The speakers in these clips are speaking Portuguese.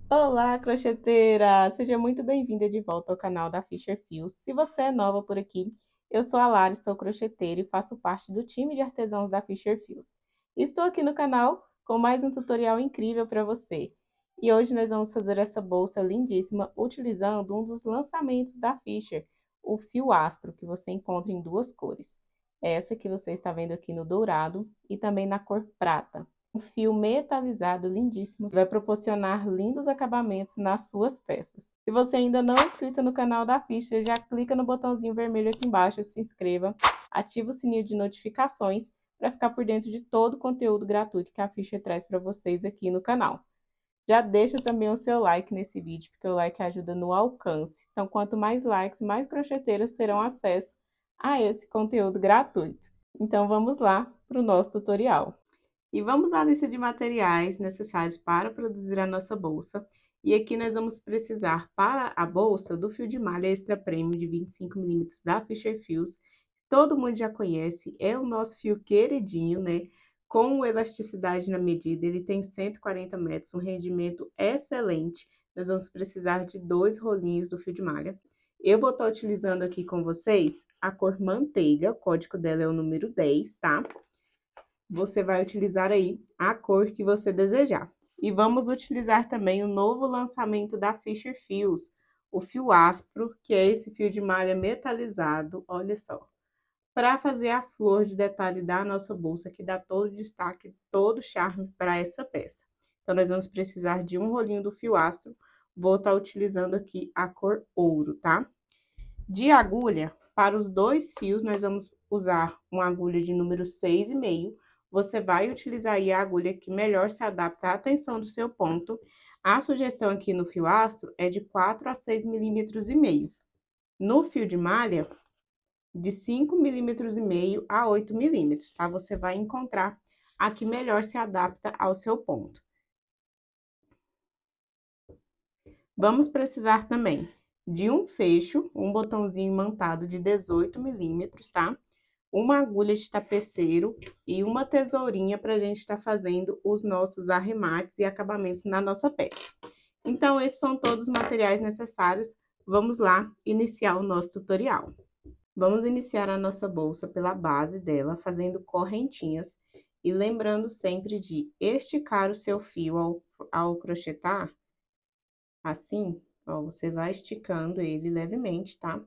Olá, crocheteira! Seja muito bem-vinda de volta ao canal da Fisher Fios. Se você é nova por aqui, eu sou a Lari, sou crocheteira e faço parte do time de artesãos da Fisher Fios. Estou aqui no canal com mais um tutorial incrível para você. E hoje nós vamos fazer essa bolsa lindíssima utilizando um dos lançamentos da Fisher, o fio astro, que você encontra em duas cores. Essa que você está vendo aqui no dourado e também na cor prata. Um fio metalizado lindíssimo que vai proporcionar lindos acabamentos nas suas peças. Se você ainda não é inscrito no canal da Fisher, já clica no botãozinho vermelho aqui embaixo, se inscreva, ativa o sininho de notificações para ficar por dentro de todo o conteúdo gratuito que a Fisher traz para vocês aqui no canal. Já deixa também o seu like nesse vídeo, porque o like ajuda no alcance. Então, quanto mais likes, mais crocheteiras terão acesso a esse conteúdo gratuito. Então, vamos lá para o nosso tutorial. E vamos à lista de materiais necessários para produzir a nossa bolsa. E aqui nós vamos precisar para a bolsa do fio de malha extra premium de 25 mm da Fisher Fios. Todo mundo já conhece, é o nosso fio queridinho, né? Com elasticidade na medida, ele tem 140 metros, um rendimento excelente. Nós vamos precisar de 2 rolinhos do fio de malha. Eu vou estar utilizando aqui com vocês a cor manteiga, o código dela é o número 10, tá? Você vai utilizar aí a cor que você desejar. E vamos utilizar também o novo lançamento da Fisher Fios, o fio astro, que é esse fio de malha metalizado, olha só. Para fazer a flor de detalhe da nossa bolsa, que dá todo o destaque, todo o charme para essa peça. Então, nós vamos precisar de um rolinho do fio astro, vou estar utilizando aqui a cor ouro, tá? De agulha, para os 2 fios, nós vamos usar uma agulha de número 6,5. Você vai utilizar aí a agulha que melhor se adapta à tensão do seu ponto. A sugestão aqui no fio astro é de 4 a 6,5 milímetros. No fio de malha, de 5,5 milímetros a 8 milímetros, tá? Você vai encontrar a que melhor se adapta ao seu ponto. Vamos precisar também de um fecho, um botãozinho imantado de 18 milímetros, tá? Uma agulha de tapeceiro e uma tesourinha para a gente estar fazendo os nossos arremates e acabamentos na nossa peça. Então, esses são todos os materiais necessários. Vamos lá iniciar o nosso tutorial. Vamos iniciar a nossa bolsa pela base dela, fazendo correntinhas. E lembrando sempre de esticar o seu fio ao crochetar, assim, ó, você vai esticando ele levemente, tá?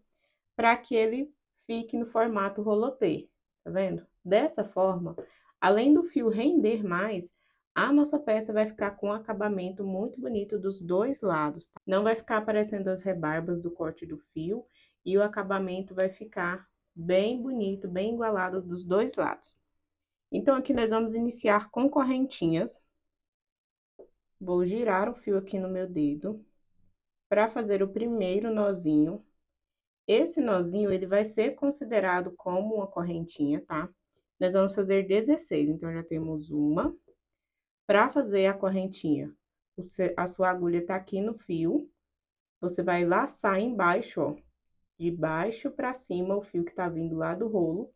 Para que ele fique no formato rolotê, tá vendo? Dessa forma, além do fio render mais, a nossa peça vai ficar com um acabamento muito bonito dos dois lados, tá? Não vai ficar aparecendo as rebarbas do corte do fio e o acabamento vai ficar bem bonito, bem igualado dos dois lados. Então, aqui nós vamos iniciar com correntinhas. Vou girar o fio aqui no meu dedo para fazer o primeiro nozinho. Esse nozinho, ele vai ser considerado como uma correntinha, tá? Nós vamos fazer 16, então, já temos uma. Para fazer a correntinha, a sua agulha tá aqui no fio, você vai laçar embaixo, ó, de baixo para cima, o fio que tá vindo lá do rolo,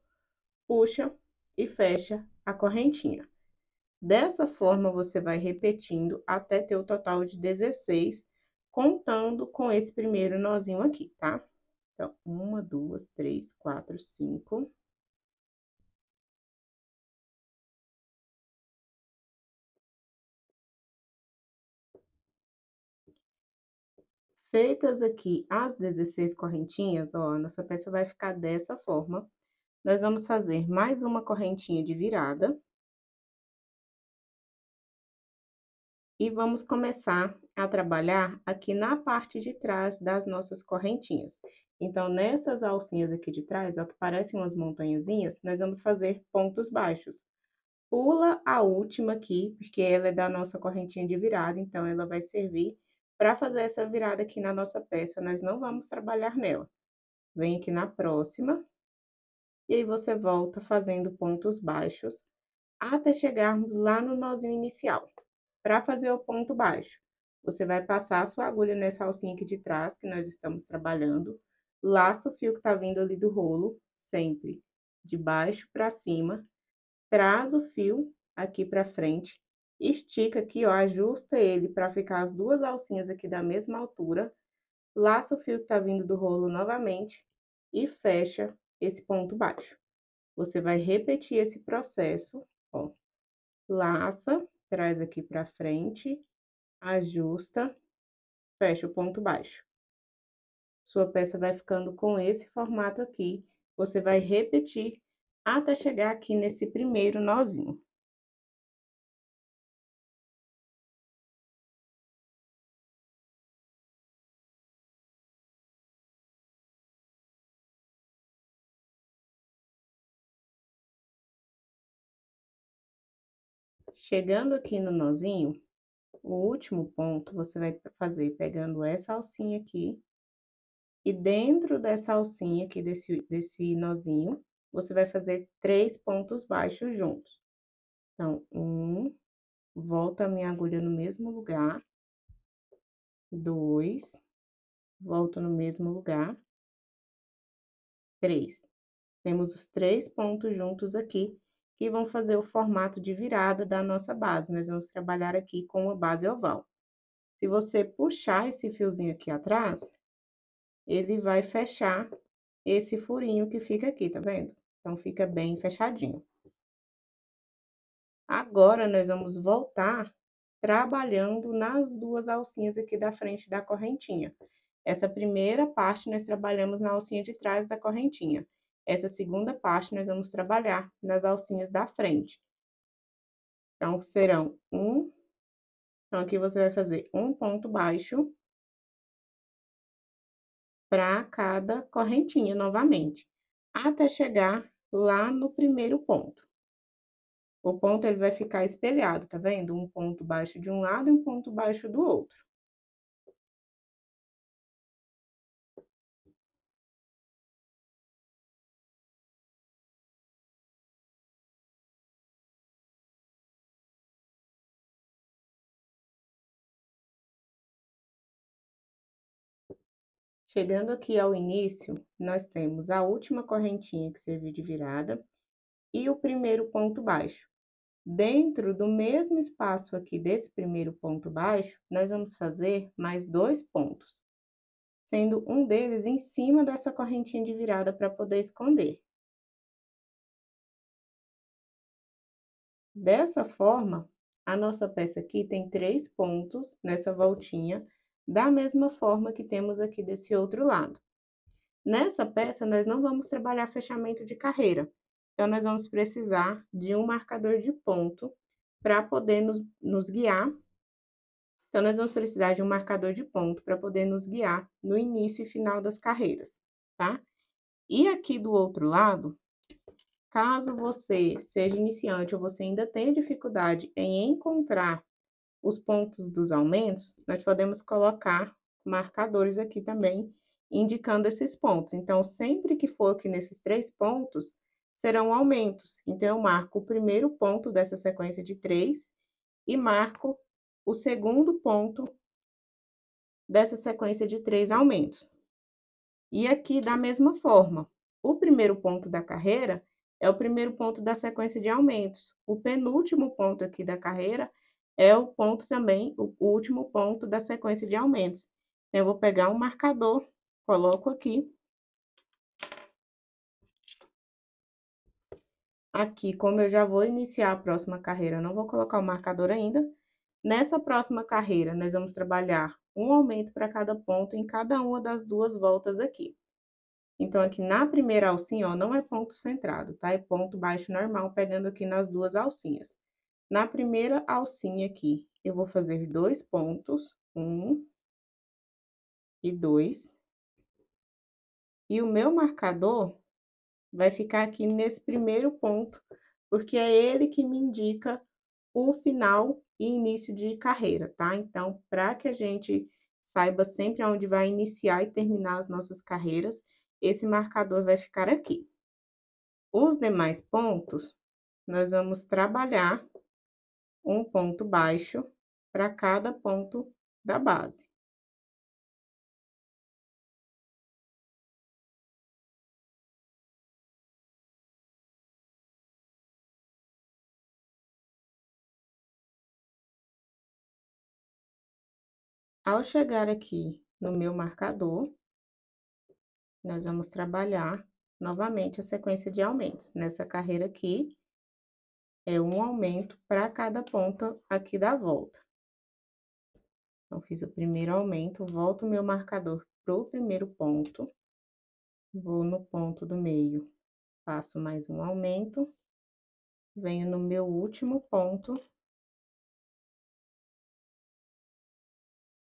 puxa e fecha a correntinha. Dessa forma, você vai repetindo até ter o total de 16, contando com esse primeiro nozinho aqui, tá? Então, 1, 2, 3, 4, 5. Feitas aqui as 16 correntinhas, ó, a nossa peça vai ficar dessa forma. Nós vamos fazer mais uma correntinha de virada. E vamos começar a trabalhar aqui na parte de trás das nossas correntinhas. Então, nessas alcinhas aqui de trás, ó, que parecem umas montanhazinhas, nós vamos fazer pontos baixos. Pula a última aqui, porque ela é da nossa correntinha de virada, então ela vai servir para fazer essa virada aqui na nossa peça, nós não vamos trabalhar nela. Vem aqui na próxima, e aí você volta fazendo pontos baixos até chegarmos lá no nozinho inicial. Para fazer o ponto baixo, você vai passar a sua agulha nessa alcinha aqui de trás, que nós estamos trabalhando, laça o fio que tá vindo ali do rolo, sempre de baixo para cima, traz o fio aqui para frente estica aqui, ó, ajusta ele para ficar as duas alcinhas aqui da mesma altura, laça o fio que tá vindo do rolo novamente e fecha esse ponto baixo. Você vai repetir esse processo, ó, laça, traz aqui pra frente, ajusta, fecha o ponto baixo. Sua peça vai ficando com esse formato aqui, você vai repetir até chegar aqui nesse primeiro nozinho. Chegando aqui no nozinho, o último ponto você vai fazer pegando essa alcinha aqui, e dentro dessa alcinha aqui, desse nozinho, você vai fazer 3 pontos baixos juntos. Então, volta a minha agulha no mesmo lugar, 2, volto no mesmo lugar, 3. Temos os 3 pontos juntos aqui, que vão fazer o formato de virada da nossa base. Nós vamos trabalhar aqui com uma base oval. Se você puxar esse fiozinho aqui atrás, ele vai fechar esse furinho que fica aqui, tá vendo? Então, fica bem fechadinho. Agora, nós vamos voltar trabalhando nas duas alcinhas aqui da frente da correntinha. Essa primeira parte, nós trabalhamos na alcinha de trás da correntinha. Essa segunda parte, nós vamos trabalhar nas alcinhas da frente. Então, serão então, aqui você vai fazer um ponto baixo para cada correntinha novamente, até chegar lá no primeiro ponto. O ponto, ele vai ficar espelhado, tá vendo? Um ponto baixo de um lado e um ponto baixo do outro. Chegando aqui ao início, nós temos a última correntinha que serviu de virada e o primeiro ponto baixo. Dentro do mesmo espaço aqui desse primeiro ponto baixo, nós vamos fazer mais 2 pontos, sendo um deles em cima dessa correntinha de virada para poder esconder. Dessa forma, a nossa peça aqui tem 3 pontos nessa voltinha, da mesma forma que temos aqui desse outro lado. Nessa peça, nós não vamos trabalhar fechamento de carreira, então, nós vamos precisar de um marcador de ponto para poder nos guiar. Então, nós vamos precisar de um marcador de ponto para poder nos guiar no início e final das carreiras, tá? E aqui do outro lado, caso você seja iniciante ou você ainda tenha dificuldade em encontrar os pontos dos aumentos, nós podemos colocar marcadores aqui também, indicando esses pontos. Então, sempre que for aqui nesses 3 pontos, serão aumentos. Então, eu marco o primeiro ponto dessa sequência de 3 e marco o segundo ponto dessa sequência de 3 aumentos. E aqui, da mesma forma, o primeiro ponto da carreira é o primeiro ponto da sequência de aumentos. O penúltimo ponto aqui da carreira é o ponto também, o último ponto da sequência de aumentos. Então, eu vou pegar um marcador, coloco aqui. Aqui, como eu já vou iniciar a próxima carreira, eu não vou colocar o marcador ainda. Nessa próxima carreira, nós vamos trabalhar um aumento para cada ponto em cada uma das 2 voltas aqui. Então, aqui na primeira alcinha, ó, não é ponto centrado, tá? É ponto baixo normal, pegando aqui nas 2 alcinhas. Na primeira alcinha aqui, eu vou fazer 2 pontos, 1 e 2. E o meu marcador vai ficar aqui nesse primeiro ponto, porque é ele que me indica o final e início de carreira, tá? Então, para que a gente saiba sempre aonde vai iniciar e terminar as nossas carreiras, esse marcador vai ficar aqui. Os demais pontos, nós vamos trabalhar um ponto baixo para cada ponto da base. Ao chegar aqui no meu marcador, nós vamos trabalhar novamente a sequência de aumentos. Nessa carreira aqui, é um aumento para cada ponta aqui da volta. Então, fiz o primeiro aumento, volto o meu marcador pro primeiro ponto, vou no ponto do meio, faço mais um aumento, venho no meu último ponto,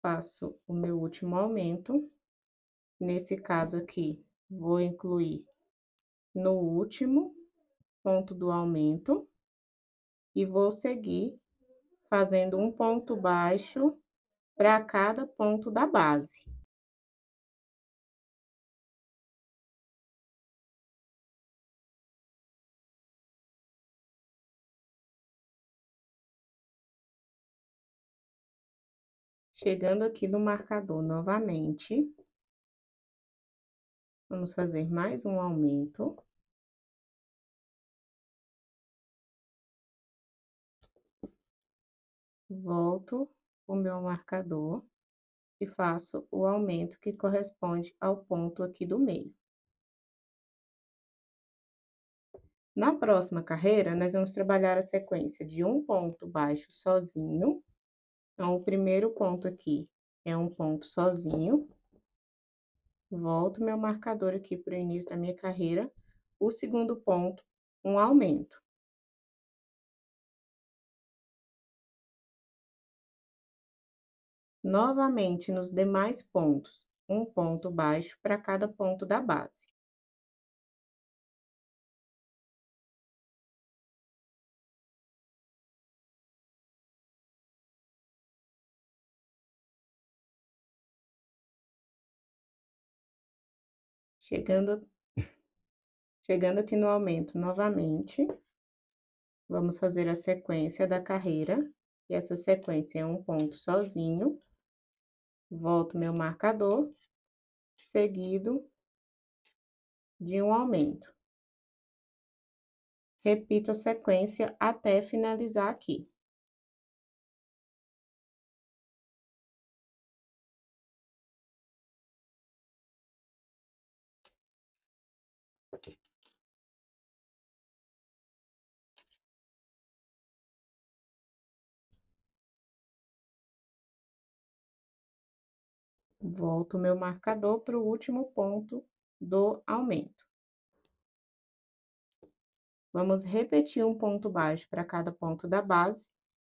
faço o meu último aumento. Nesse caso aqui, vou incluir no último ponto do aumento e vou seguir fazendo um ponto baixo para cada ponto da base. Chegando aqui no marcador novamente, vamos fazer mais um aumento. Volto o meu marcador e faço o aumento que corresponde ao ponto aqui do meio. Na próxima carreira, nós vamos trabalhar a sequência de um ponto baixo sozinho. Então, o primeiro ponto aqui é um ponto sozinho. Volto meu marcador aqui para o início da minha carreira. O segundo ponto, um aumento. Novamente, nos demais pontos, um ponto baixo para cada ponto da base. Chegando aqui no aumento novamente, vamos fazer a sequência da carreira, e essa sequência é um ponto sozinho, volto meu marcador, seguido de um aumento. Repito a sequência até finalizar aqui. Volto meu marcador para o último ponto do aumento. Vamos repetir um ponto baixo para cada ponto da base.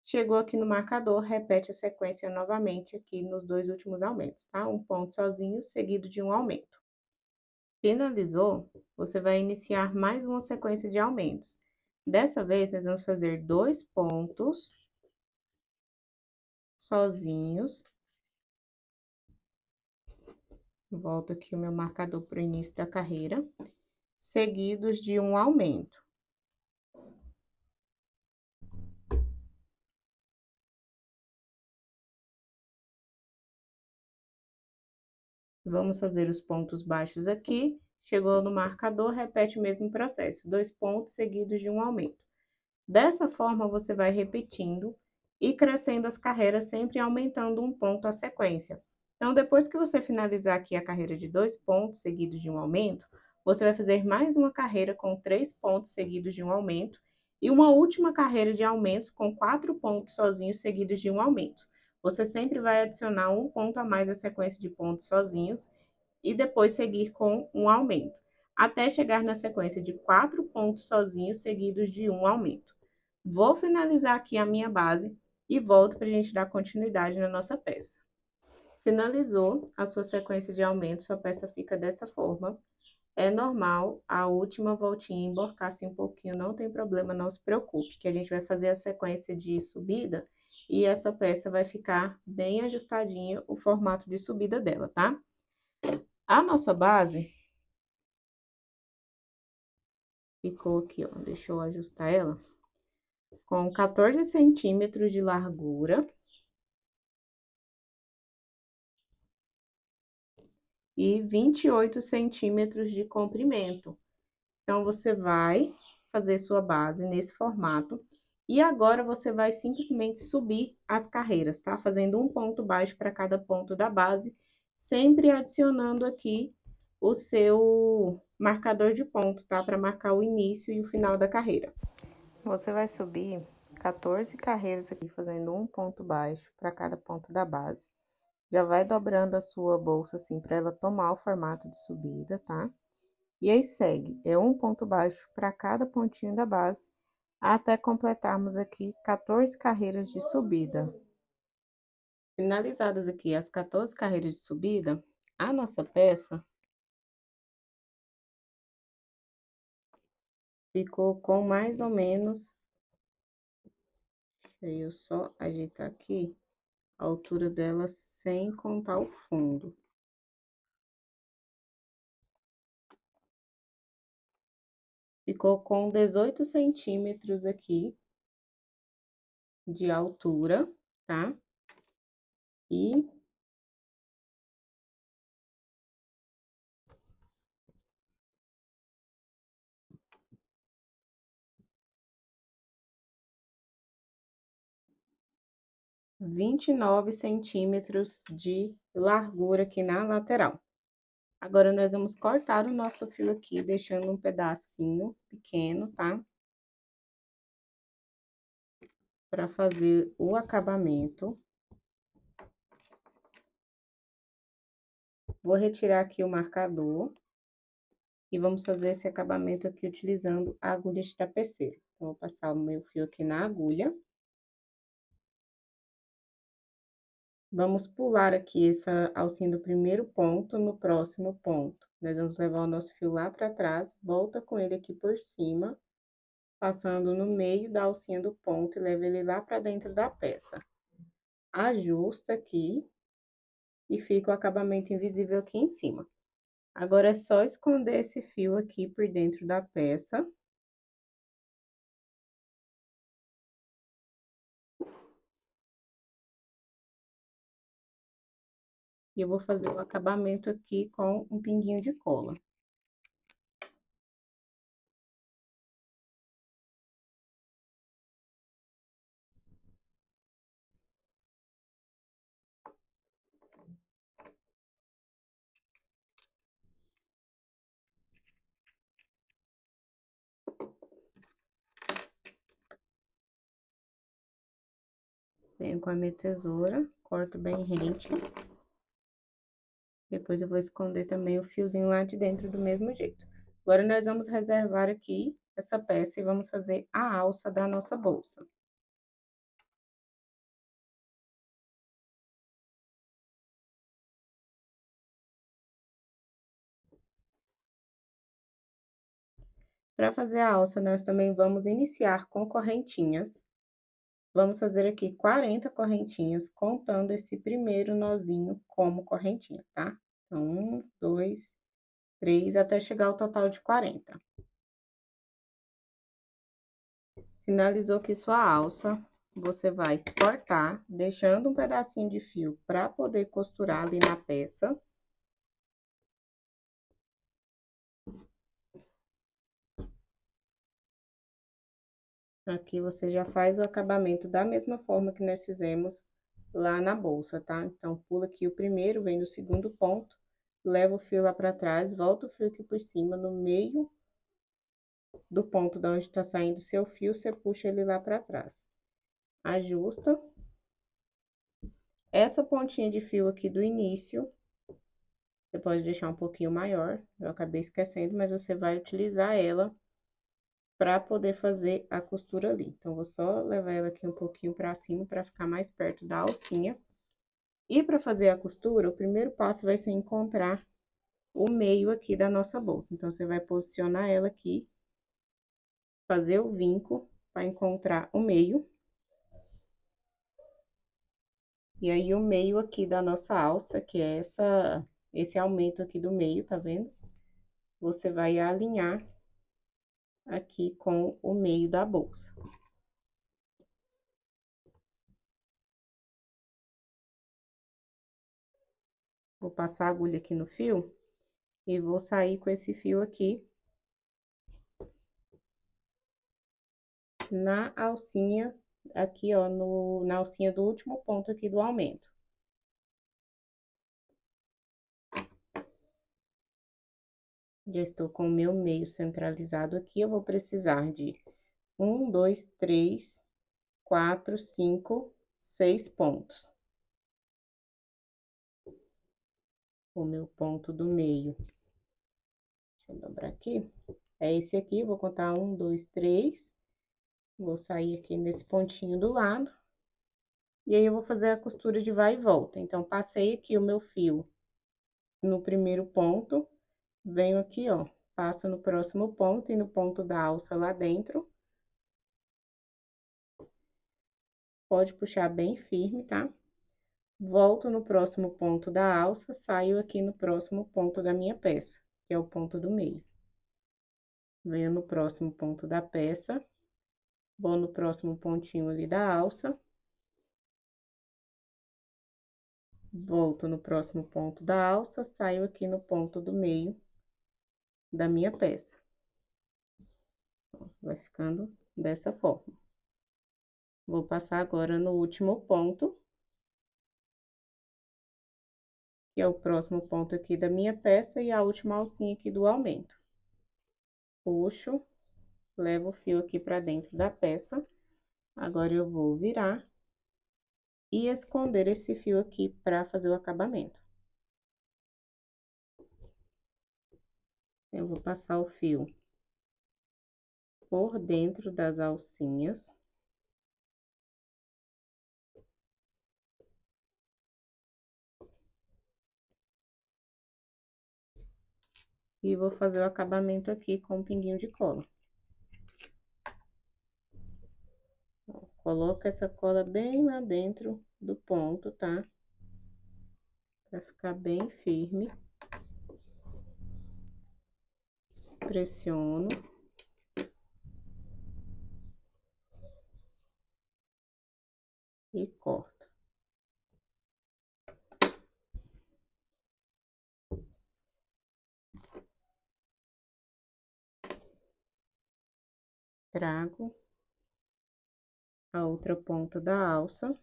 Chegou aqui no marcador, repete a sequência novamente aqui nos dois últimos aumentos, tá? Um ponto sozinho, seguido de um aumento. Finalizou, você vai iniciar mais uma sequência de aumentos. Dessa vez, nós vamos fazer 2 pontos sozinhos. Volto aqui o meu marcador para o início da carreira, seguidos de um aumento. Vamos fazer os pontos baixos aqui. Chegou no marcador, repete o mesmo processo. 2 pontos seguidos de um aumento. Dessa forma, você vai repetindo e crescendo as carreiras, sempre aumentando um ponto a sequência. Então, depois que você finalizar aqui a carreira de 2 pontos seguidos de um aumento, você vai fazer mais uma carreira com 3 pontos seguidos de um aumento e uma última carreira de aumentos com 4 pontos sozinhos seguidos de um aumento. Você sempre vai adicionar um ponto a mais à sequência de pontos sozinhos e depois seguir com um aumento, até chegar na sequência de 4 pontos sozinhos seguidos de um aumento. Vou finalizar aqui a minha base e volto para a gente dar continuidade na nossa peça. Finalizou a sua sequência de aumentos, sua peça fica dessa forma. É normal a última voltinha emborcar-se um pouquinho, não tem problema, não se preocupe, que a gente vai fazer a sequência de subida e essa peça vai ficar bem ajustadinha o formato de subida dela, tá? A nossa base ficou aqui, ó, deixa eu ajustar ela, com 14 centímetros de largura e 28 centímetros de comprimento. Então, você vai fazer sua base nesse formato E agora, você vai simplesmente subir as carreiras, tá? Fazendo um ponto baixo para cada ponto da base, sempre adicionando aqui o seu marcador de ponto, tá? Para marcar o início e o final da carreira. Você vai subir 14 carreiras aqui, fazendo um ponto baixo para cada ponto da base. Já vai dobrando a sua bolsa assim, para ela tomar o formato de subida, tá? E aí segue, é um ponto baixo para cada pontinho da base, até completarmos aqui 14 carreiras de subida. Finalizadas aqui as 14 carreiras de subida, a nossa peça ficou com mais ou menos, deixa eu só ajeitar aqui, a altura dela sem contar o fundo. Ficou com 18 centímetros aqui de altura, tá? E 29 centímetros de largura aqui na lateral. Agora, nós vamos cortar o nosso fio aqui, deixando um pedacinho pequeno, tá? Para fazer o acabamento. Vou retirar aqui o marcador. E vamos fazer esse acabamento aqui utilizando a agulha de tapeceiro. Então, vou passar o meu fio aqui na agulha. Vamos pular aqui essa alcinha do primeiro ponto no próximo ponto. Nós vamos levar o nosso fio lá para trás, volta com ele aqui por cima, passando no meio da alcinha do ponto e leva ele lá para dentro da peça. Ajusta aqui e fica o acabamento invisível aqui em cima. Agora, é só esconder esse fio aqui por dentro da peça. E eu vou fazer o acabamento aqui com um pinguinho de cola. Venho com a minha tesoura, corto bem rente. Depois eu vou esconder também o fiozinho lá de dentro do mesmo jeito. Agora, nós vamos reservar aqui essa peça e vamos fazer a alça da nossa bolsa. Para fazer a alça, nós também vamos iniciar com correntinhas. Vamos fazer aqui 40 correntinhas, contando esse primeiro nozinho como correntinha, tá? Então, 1, 2, 3, até chegar ao total de 40. Finalizou aqui sua alça, você vai cortar, deixando um pedacinho de fio para poder costurar ali na peça. Aqui você já faz o acabamento da mesma forma que nós fizemos lá na bolsa, tá? Então, pula aqui o primeiro, vem no segundo ponto, leva o fio lá pra trás, volta o fio aqui por cima, no meio do ponto de onde tá saindo seu fio, você puxa ele lá pra trás. Ajusta. Essa pontinha de fio aqui do início, você pode deixar um pouquinho maior, eu acabei esquecendo, mas você vai utilizar ela para poder fazer a costura ali. Então, vou só levar ela aqui um pouquinho para cima para ficar mais perto da alcinha. E para fazer a costura, o primeiro passo vai ser encontrar o meio aqui da nossa bolsa. Então, você vai posicionar ela aqui, fazer o vinco para encontrar o meio. E aí, o meio aqui da nossa alça, que é esse aumento aqui do meio, tá vendo? Você vai alinhar aqui com o meio da bolsa. Vou passar a agulha aqui no fio e vou sair com esse fio aqui. na alcinha aqui, ó, na alcinha do último ponto aqui do aumento. Já estou com o meu meio centralizado aqui, eu vou precisar de 1, 2, 3, 4, 5, 6 pontos. O meu ponto do meio. Deixa eu dobrar aqui. É esse aqui, vou contar 1, 2, 3. Vou sair aqui nesse pontinho do lado. E aí, eu vou fazer a costura de vai e volta. Então, passei aqui o meu fio no primeiro ponto, venho aqui, ó, passo no próximo ponto e no ponto da alça lá dentro. Pode puxar bem firme, tá? Volto no próximo ponto da alça, saio aqui no próximo ponto da minha peça, que é o ponto do meio. Venho no próximo ponto da peça, vou no próximo pontinho ali da alça. Volto no próximo ponto da alça, saio aqui no ponto do meio da minha peça. Vai ficando dessa forma. Vou passar agora no último ponto, que é o próximo ponto aqui da minha peça e a última alcinha aqui do aumento. Puxo, levo o fio aqui pra dentro da peça. Agora, eu vou virar e esconder esse fio aqui pra fazer o acabamento. Eu vou passar o fio por dentro das alcinhas. E vou fazer o acabamento aqui com um pinguinho de cola. Coloca essa cola bem lá dentro do ponto, tá? Pra ficar bem firme. Pressiono. E corto. Trago a outra ponta da alça.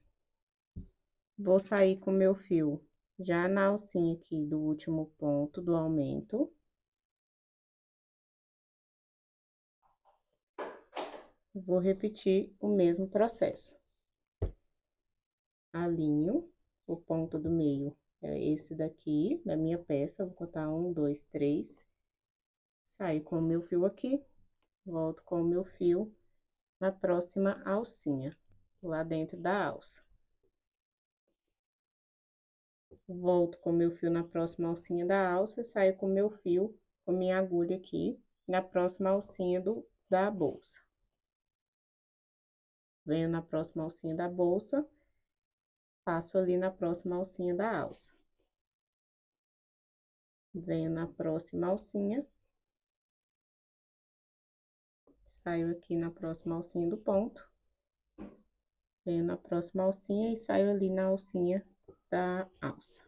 Vou sair com o meu fio já na alcinha aqui do último ponto do aumento. Vou repetir o mesmo processo. Alinho o ponto do meio, é esse daqui, da minha peça. Vou contar 1, 2, 3. Saio com o meu fio aqui, volto com o meu fio na próxima alcinha, lá dentro da alça. Volto com o meu fio na próxima alcinha da alça, saio com o meu fio, com minha agulha aqui, na próxima alcinha da bolsa. Venho na próxima alcinha da bolsa, passo ali na próxima alcinha da alça. Venho na próxima alcinha, saio aqui na próxima alcinha do ponto, venho na próxima alcinha e saio ali na alcinha da alça.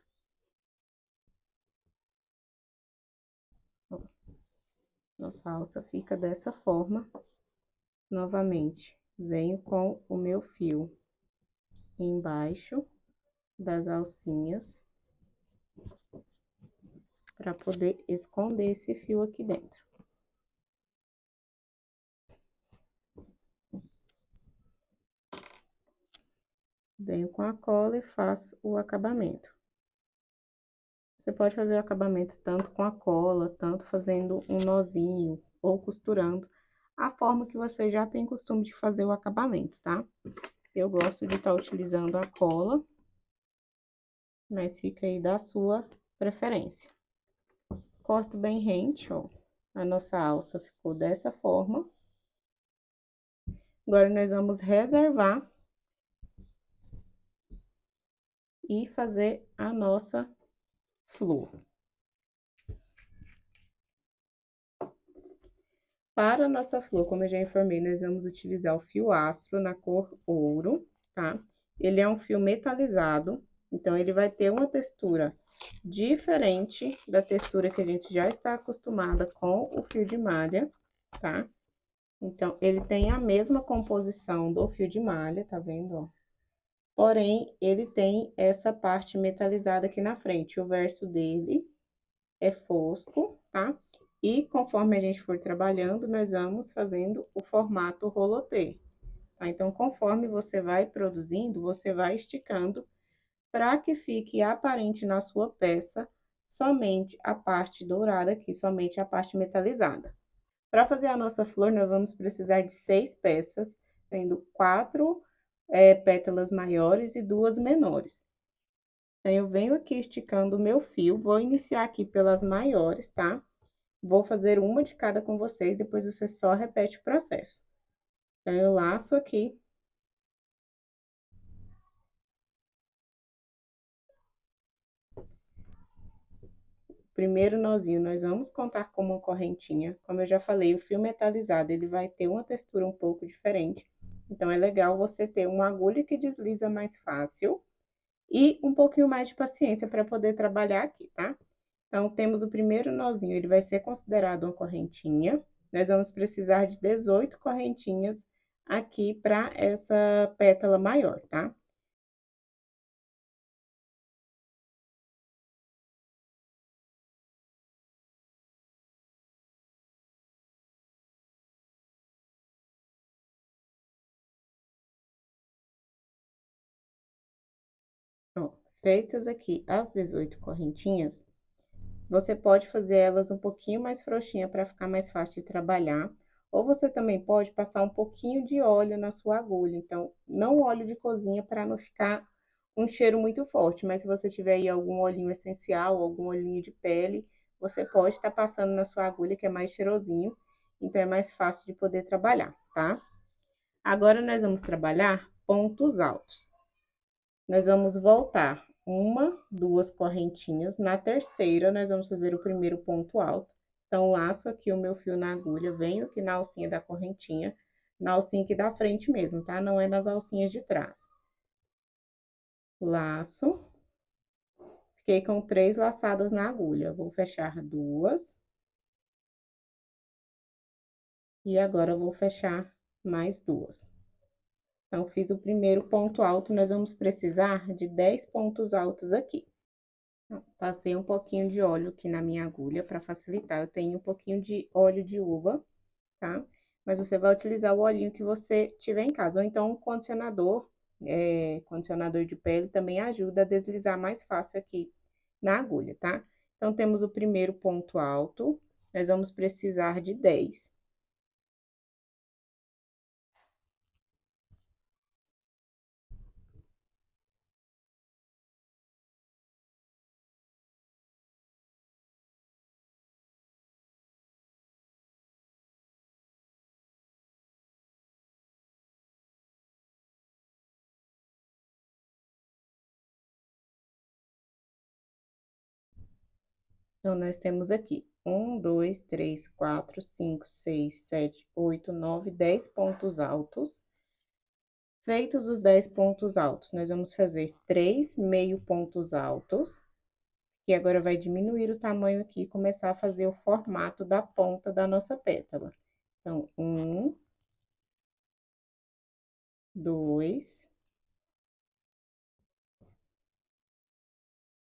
Ó, nossa alça fica dessa forma. Novamente, venho com o meu fio embaixo das alcinhas, para poder esconder esse fio aqui dentro. Venho com a cola e faço o acabamento. Você pode fazer o acabamento tanto com a cola, tanto fazendo um nozinho ou costurando, a forma que você já tem costume de fazer o acabamento, tá? Eu gosto de estar utilizando a cola, mas fica aí da sua preferência. Corto bem rente, ó. A nossa alça ficou dessa forma. Agora, nós vamos reservar e fazer a nossa flor. Para a nossa flor, como eu já informei, nós vamos utilizar o fio astro na cor ouro, tá? Ele é um fio metalizado, então ele vai ter uma textura diferente da textura que a gente já está acostumada com o fio de malha, tá? Então, ele tem a mesma composição do fio de malha, tá vendo, ó? Porém, ele tem essa parte metalizada aqui na frente. O verso dele é fosco, tá? E conforme a gente for trabalhando, nós vamos fazendo o formato rolotê. Tá? Então, conforme você vai produzindo, você vai esticando para que fique aparente na sua peça somente a parte dourada aqui, somente a parte metalizada. Para fazer a nossa flor, nós vamos precisar de 6 peças, sendo 4 pétalas maiores e 2 menores. Então, eu venho aqui esticando o meu fio, vou iniciar aqui pelas maiores, tá? Vou fazer uma de cada com vocês, depois você só repete o processo. Então, eu laço aqui. Primeiro nozinho, nós vamos contar com uma correntinha. Como eu já falei, o fio metalizado, ele vai ter uma textura um pouco diferente. Então, é legal você ter uma agulha que desliza mais fácil e um pouquinho mais de paciência para poder trabalhar aqui, tá? Então, temos o primeiro nozinho, ele vai ser considerado uma correntinha. Nós vamos precisar de 18 correntinhas aqui para essa pétala maior, tá? Ó, feitas aqui as 18 correntinhas, você pode fazer elas um pouquinho mais frouxinha para ficar mais fácil de trabalhar. Ou você também pode passar um pouquinho de óleo na sua agulha. Então, não óleo de cozinha para não ficar um cheiro muito forte. Mas se você tiver aí algum olhinho essencial, algum olhinho de pele, você pode estar passando na sua agulha, que é mais cheirosinho. Então, é mais fácil de poder trabalhar, tá? Agora, nós vamos trabalhar pontos altos. Nós vamos voltar uma, duas correntinhas. Na terceira, nós vamos fazer o primeiro ponto alto. Então, laço aqui o meu fio na agulha, venho aqui na alcinha da correntinha, na alcinha aqui da frente mesmo, tá? Não é nas alcinhas de trás. Laço. Fiquei com 3 laçadas na agulha. Vou fechar 2. E agora, eu vou fechar mais 2. Então, fiz o primeiro ponto alto, nós vamos precisar de 10 pontos altos aqui. Passei um pouquinho de óleo aqui na minha agulha para facilitar. Eu tenho um pouquinho de óleo de uva, tá? Mas você vai utilizar o olhinho que você tiver em casa. Ou então, um condicionador, condicionador de pele também ajuda a deslizar mais fácil aqui na agulha, tá? Então, temos o primeiro ponto alto, nós vamos precisar de 10. Então, nós temos aqui 1, 2, 3, 4, 5, 6, 7, 8, 9, 10 pontos altos. Feitos os 10 pontos altos, nós vamos fazer 3 meio pontos altos. E agora, vai diminuir o tamanho aqui e começar a fazer o formato da ponta da nossa pétala. Então, 1, 2,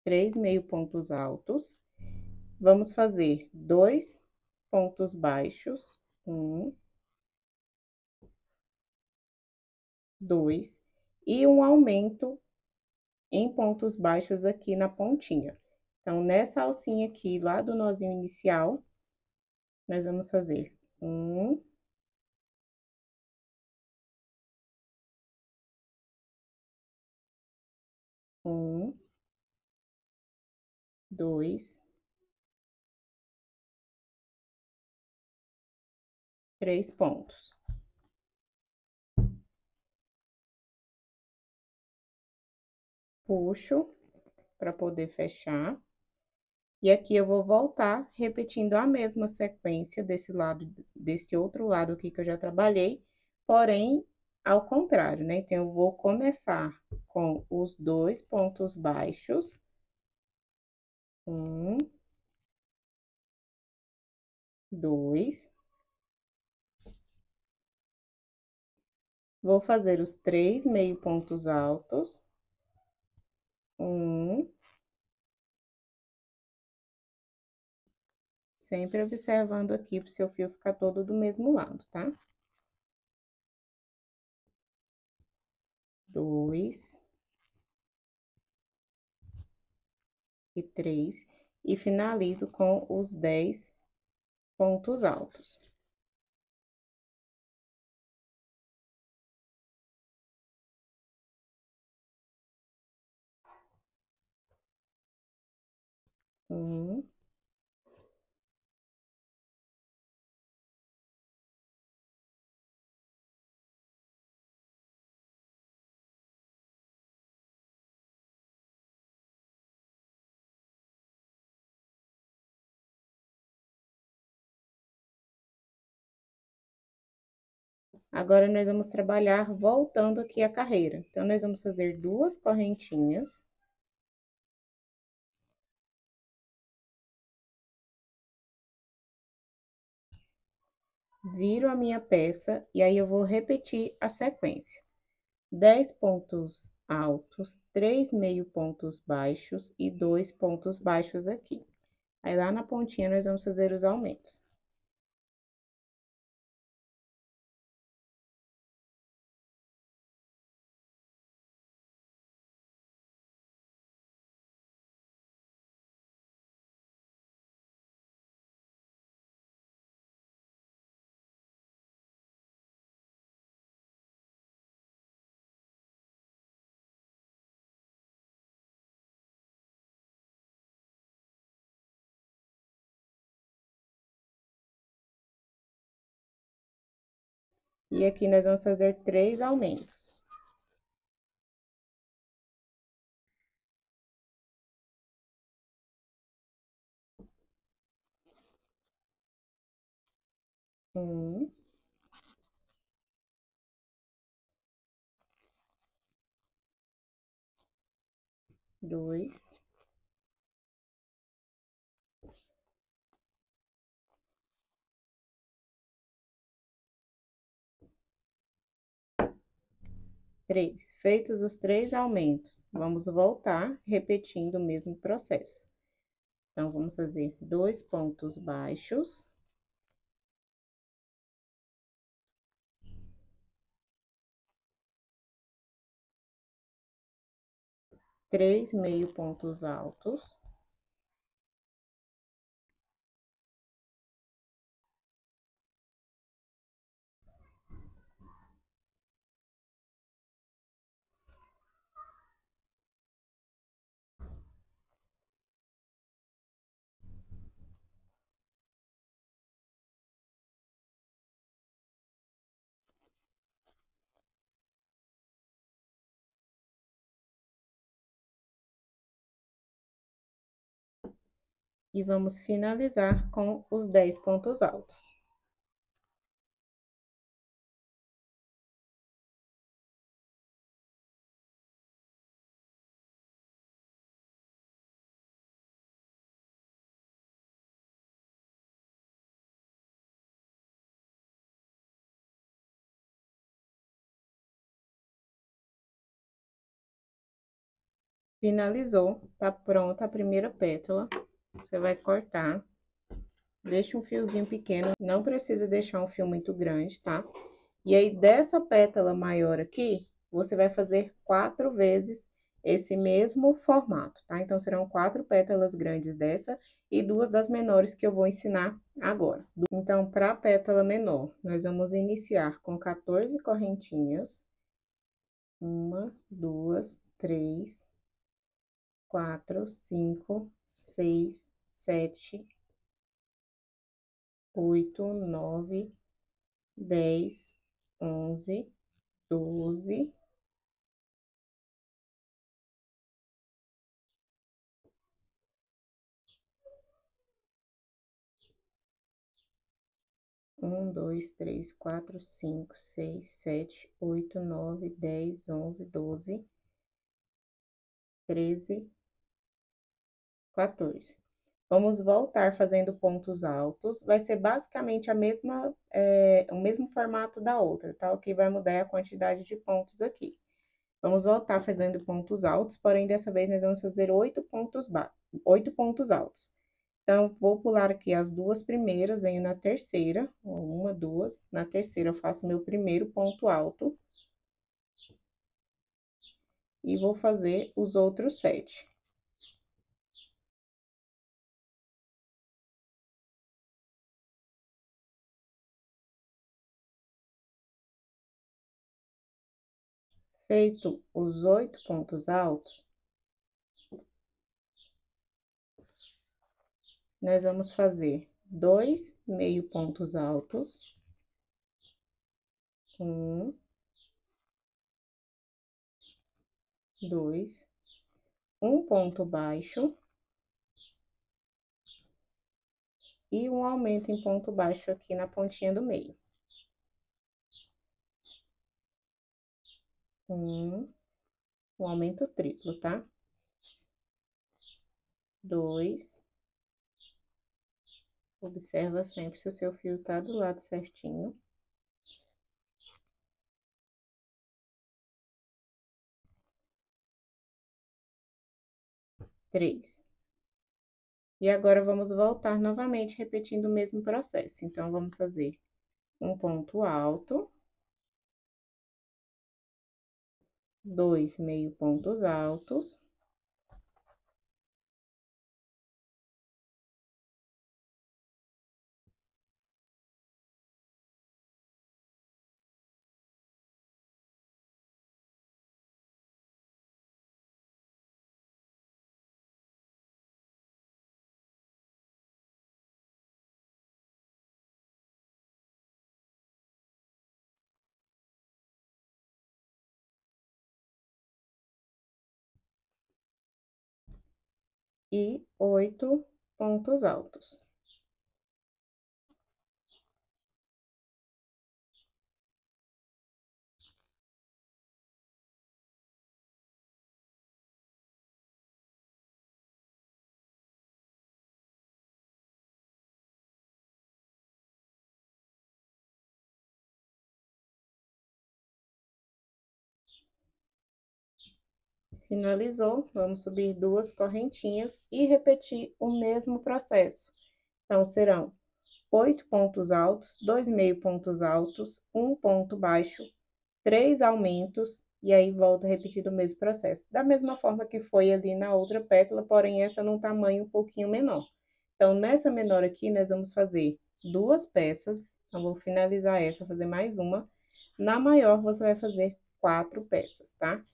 3 meio pontos altos. Vamos fazer 2 pontos baixos. 1, 2. E um aumento em pontos baixos aqui na pontinha. Então, nessa alcinha aqui, lá do nozinho inicial, nós vamos fazer 1, 1, 2, 3 pontos. Puxo para poder fechar. E aqui eu vou voltar repetindo a mesma sequência desse lado, desse outro lado aqui que eu já trabalhei, porém, ao contrário, né? Então, eu vou começar com os 2 pontos baixos. 1, 2, Vou fazer os 3 meio pontos altos. Sempre observando aqui para o seu fio ficar todo do mesmo lado, tá? 2 e 3, e finalizo com os 10 pontos altos. Um, agora, nós vamos trabalhar voltando aqui a carreira. Então, nós vamos fazer 2 correntinhas. Viro a minha peça, e aí eu vou repetir a sequência. 10 pontos altos, 3 meio pontos baixos e 2 pontos baixos aqui. Aí, lá na pontinha, nós vamos fazer os aumentos. E aqui, nós vamos fazer 3 aumentos. Um, dois, três. Feitos os 3 aumentos, vamos voltar repetindo o mesmo processo. Então, vamos fazer 2 pontos baixos. 3 meio pontos altos. E vamos finalizar com os 10 pontos altos. Finalizou, tá pronta a primeira pétala. Você vai cortar. Deixa um fiozinho pequeno, não precisa deixar um fio muito grande, tá? E aí, dessa pétala maior aqui, você vai fazer 4 vezes esse mesmo formato, tá? Então, serão 4 pétalas grandes dessa e 2 das menores que eu vou ensinar agora. Então, para a pétala menor, nós vamos iniciar com 14 correntinhas. 1, 2, 3, 4, 5, 6, 7, 8, 9, 10, 11, 12, 1, 2, 3, 4, 5, 6, 7, 8, 9, 10, 11, 12, 13, 14. Vamos voltar fazendo pontos altos. Vai ser basicamente o mesmo formato da outra, tá? O que vai mudar é a quantidade de pontos aqui. Vamos voltar fazendo pontos altos, porém, dessa vez, nós vamos fazer 8 pontos altos. Então, vou pular aqui as duas primeiras, venho na terceira, uma, duas. Na terceira, eu faço meu primeiro ponto alto. E vou fazer os outros 7. Feito os 8 pontos altos, nós vamos fazer 2 meio pontos altos. 1, 2, um ponto baixo. E um aumento em ponto baixo aqui na pontinha do meio. Um aumento triplo, tá? 2. Observa sempre se o seu fio tá do lado certinho. 3. E agora, vamos voltar novamente, repetindo o mesmo processo. Então, vamos fazer um ponto alto, 2 meio pontos altos. E 8 pontos altos. Finalizou, vamos subir 2 correntinhas e repetir o mesmo processo. Então, serão 8 pontos altos, 2 meio pontos altos, um ponto baixo, 3 aumentos, e aí volta a repetir o mesmo processo. Da mesma forma que foi ali na outra pétala, porém essa num tamanho um pouquinho menor. Então, nessa menor aqui, nós vamos fazer 2 peças. Então, vou finalizar essa, fazer mais uma. Na maior, você vai fazer 4 peças, tá?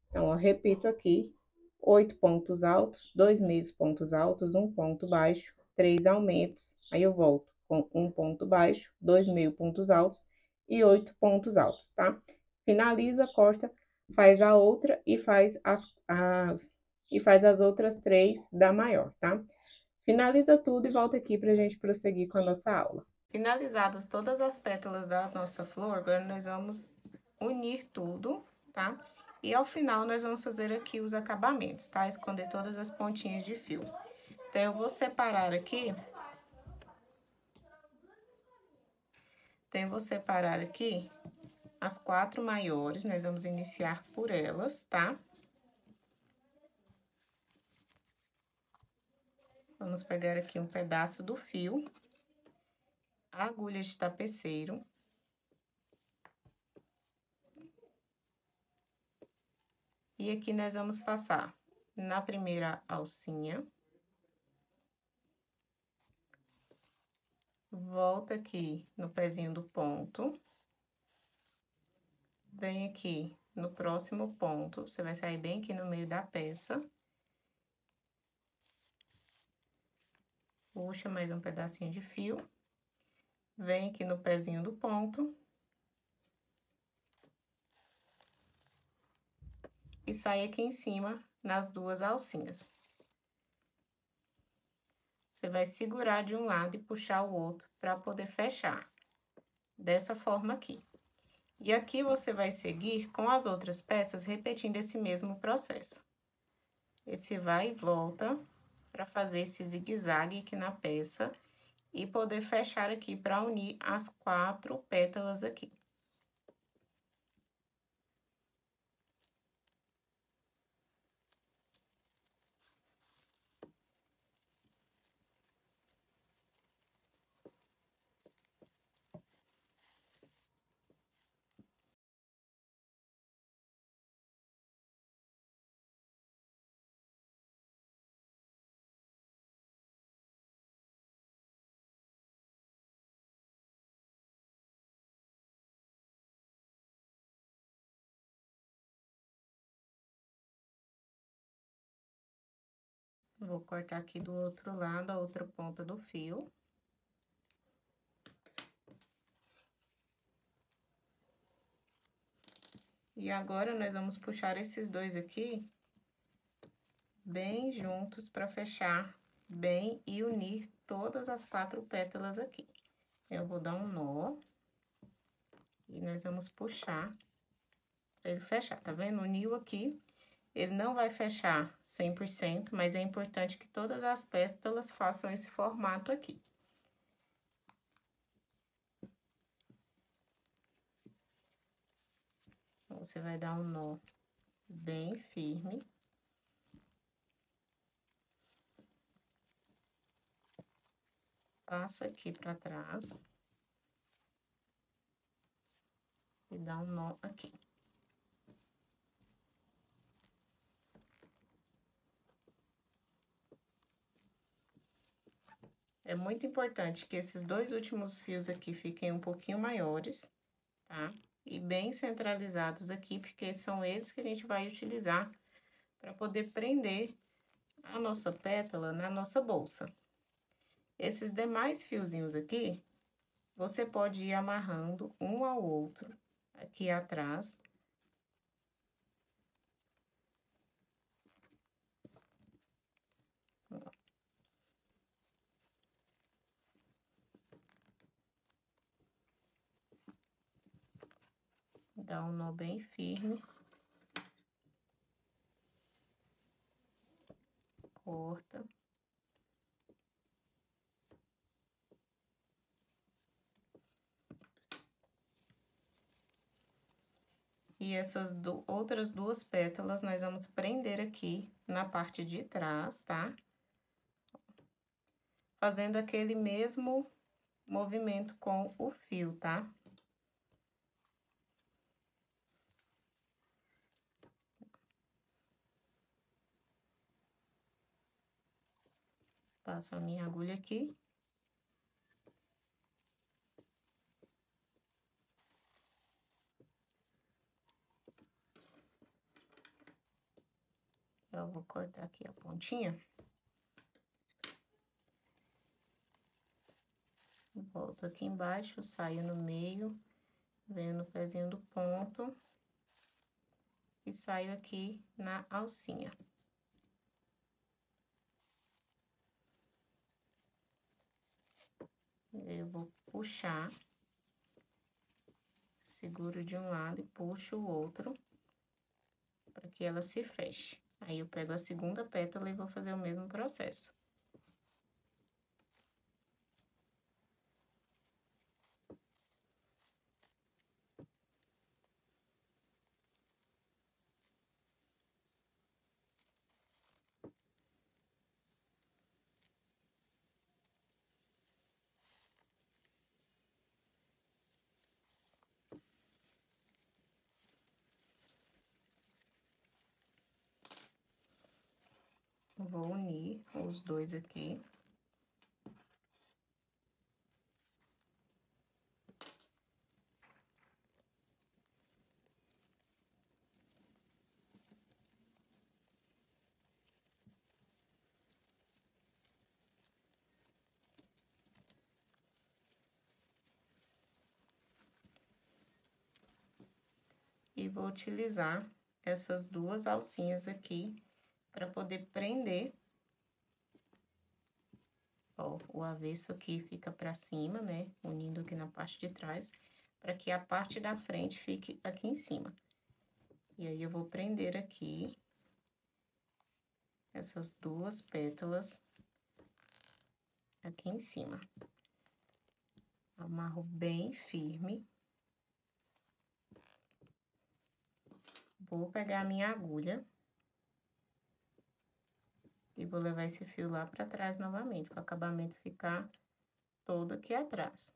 Então, ó, repito aqui, 8 pontos altos, 2 meios pontos altos, um ponto baixo, 3 aumentos. Aí, eu volto com um ponto baixo, 2 meio pontos altos e 8 pontos altos, tá? Finaliza, corta, faz a outra e faz as outras 3 da maior, tá? Finaliza tudo e volta aqui pra gente prosseguir com a nossa aula. Finalizadas todas as pétalas da nossa flor, agora nós vamos unir tudo, tá? E ao final, nós vamos fazer aqui os acabamentos, tá? Esconder todas as pontinhas de fio. Então, eu vou separar aqui. As 4 maiores, nós vamos iniciar por elas, tá? Vamos pegar aqui um pedaço do fio, a agulha de tapeceiro. E aqui nós vamos passar na primeira alcinha. Volta aqui no pezinho do ponto. Vem aqui no próximo ponto, você vai sair bem aqui no meio da peça. Puxa mais um pedacinho de fio. Vem aqui no pezinho do ponto. E sai aqui em cima, nas 2 alcinhas. Você vai segurar de um lado e puxar o outro para poder fechar. Dessa forma aqui. E aqui você vai seguir com as outras peças, repetindo esse mesmo processo. Esse vai e volta. para fazer esse zigue-zague aqui na peça e poder fechar aqui para unir as 4 pétalas aqui. Vou cortar aqui do outro lado, a outra ponta do fio. E agora, nós vamos puxar esses dois aqui bem juntos para fechar bem e unir todas as 4 pétalas aqui. Eu vou dar um nó e nós vamos puxar para ele fechar, tá vendo? Uniu aqui. Ele não vai fechar 100%, mas é importante que todas as pétalas façam esse formato aqui. Então, você vai dar um nó bem firme. Passa aqui pra trás. E dá um nó aqui. É muito importante que esses 2 últimos fios aqui fiquem um pouquinho maiores, tá? E bem centralizados aqui, porque são eles que a gente vai utilizar para poder prender a nossa pétala na nossa bolsa. Esses demais fiozinhos aqui, você pode ir amarrando um ao outro aqui atrás. Dá um nó bem firme. Corta. E essas outras 2 pétalas, nós vamos prender aqui na parte de trás, tá? Fazendo aquele mesmo movimento com o fio, tá? Passo a minha agulha aqui. Eu vou cortar aqui a pontinha. Volto aqui embaixo, saio no meio, venho no pezinho do ponto. E saio aqui na alcinha. Eu vou puxar. Seguro de um lado e puxo o outro, para que ela se feche. Aí, eu pego a segunda pétala e vou fazer o mesmo processo. Vou unir os dois aqui. E vou utilizar essas 2 alcinhas aqui para poder prender. Ó, o avesso aqui fica pra cima, né? Unindo aqui na parte de trás, para que a parte da frente fique aqui em cima. E aí, eu vou prender aqui. essas duas pétalas aqui em cima. Amarro bem firme. Vou pegar a minha agulha e vou levar esse fio lá pra trás novamente, para o acabamento ficar todo aqui atrás.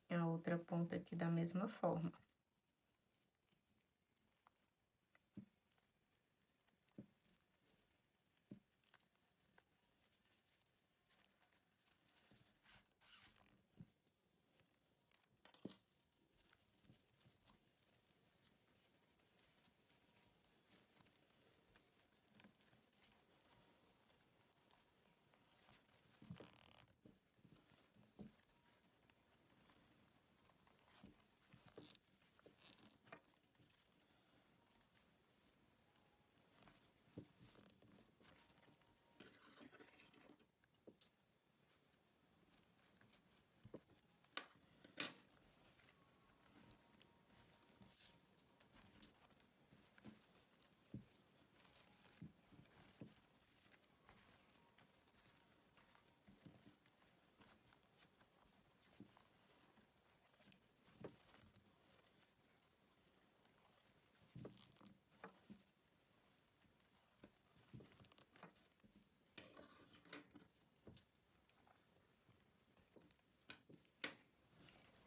A outra ponta aqui da mesma forma.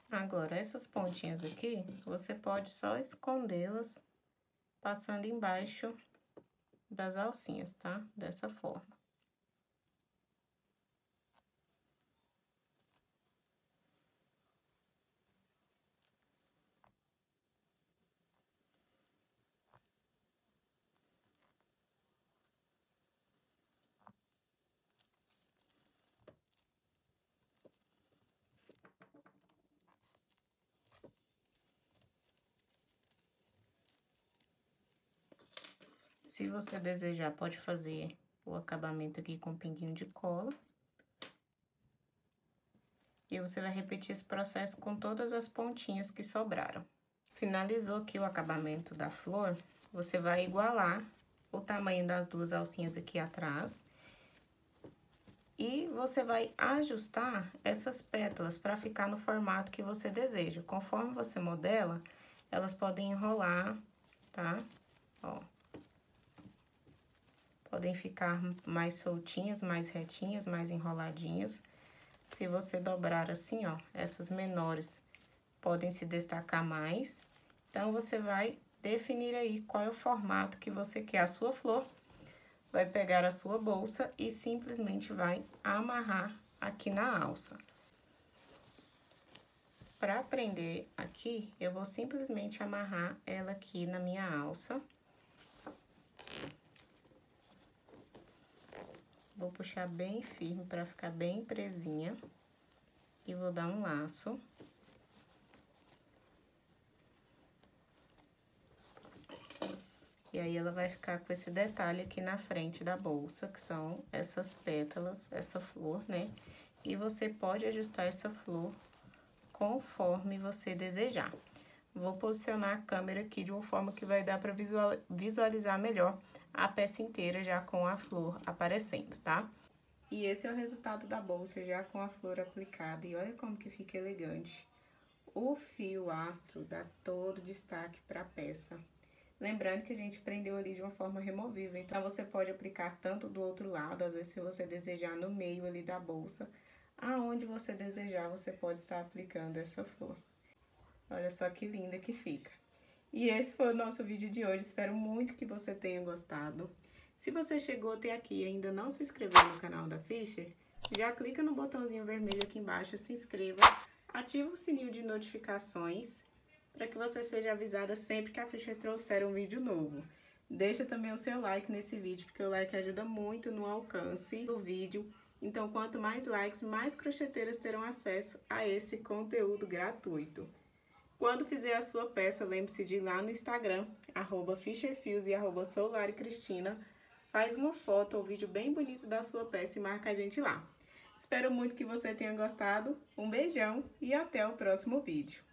Agora, essas pontinhas aqui, você pode só escondê-las passando embaixo das alcinhas, tá? Dessa forma. Se você desejar, pode fazer o acabamento aqui com pinguinho de cola. E você vai repetir esse processo com todas as pontinhas que sobraram. Finalizou aqui o acabamento da flor, você vai igualar o tamanho das duas alcinhas aqui atrás. E você vai ajustar essas pétalas para ficar no formato que você deseja. Conforme você modela, elas podem enrolar, tá? Ó. Podem ficar mais soltinhas, mais retinhas, mais enroladinhas. Se você dobrar assim, ó, essas menores podem se destacar mais. Então, você vai definir aí qual é o formato que você quer a sua flor. Vai pegar a sua bolsa e simplesmente vai amarrar aqui na alça. Para prender aqui, eu vou simplesmente amarrar ela aqui na minha alça. Vou puxar bem firme para ficar bem presinha. E vou dar um laço. E aí, ela vai ficar com esse detalhe aqui na frente da bolsa, que são essas pétalas, essa flor, né? E você pode ajustar essa flor conforme você desejar. Vou posicionar a câmera aqui de uma forma que vai dar para visualizar melhor a peça inteira já com a flor aparecendo, tá? E esse é o resultado da bolsa já com a flor aplicada. E olha como que fica elegante. O fio astro dá todo destaque para a peça. Lembrando que a gente prendeu ali de uma forma removível, então você pode aplicar tanto do outro lado, às vezes se você desejar no meio ali da bolsa, aonde você desejar, você pode estar aplicando essa flor. Olha só que linda que fica. E esse foi o nosso vídeo de hoje, espero muito que você tenha gostado. Se você chegou até aqui e ainda não se inscreveu no canal da Fischer, já clica no botãozinho vermelho aqui embaixo, se inscreva, ativa o sininho de notificações, para que você seja avisada sempre que a Fischer trouxer um vídeo novo. Deixa também o seu like nesse vídeo, porque o like ajuda muito no alcance do vídeo. Então, quanto mais likes, mais crocheteiras terão acesso a esse conteúdo gratuito. Quando fizer a sua peça, lembre-se de ir lá no Instagram, @FischerFios e @SouLariCristina. Faz uma foto ou vídeo bem bonito da sua peça e marca a gente lá. Espero muito que você tenha gostado. Um beijão e até o próximo vídeo.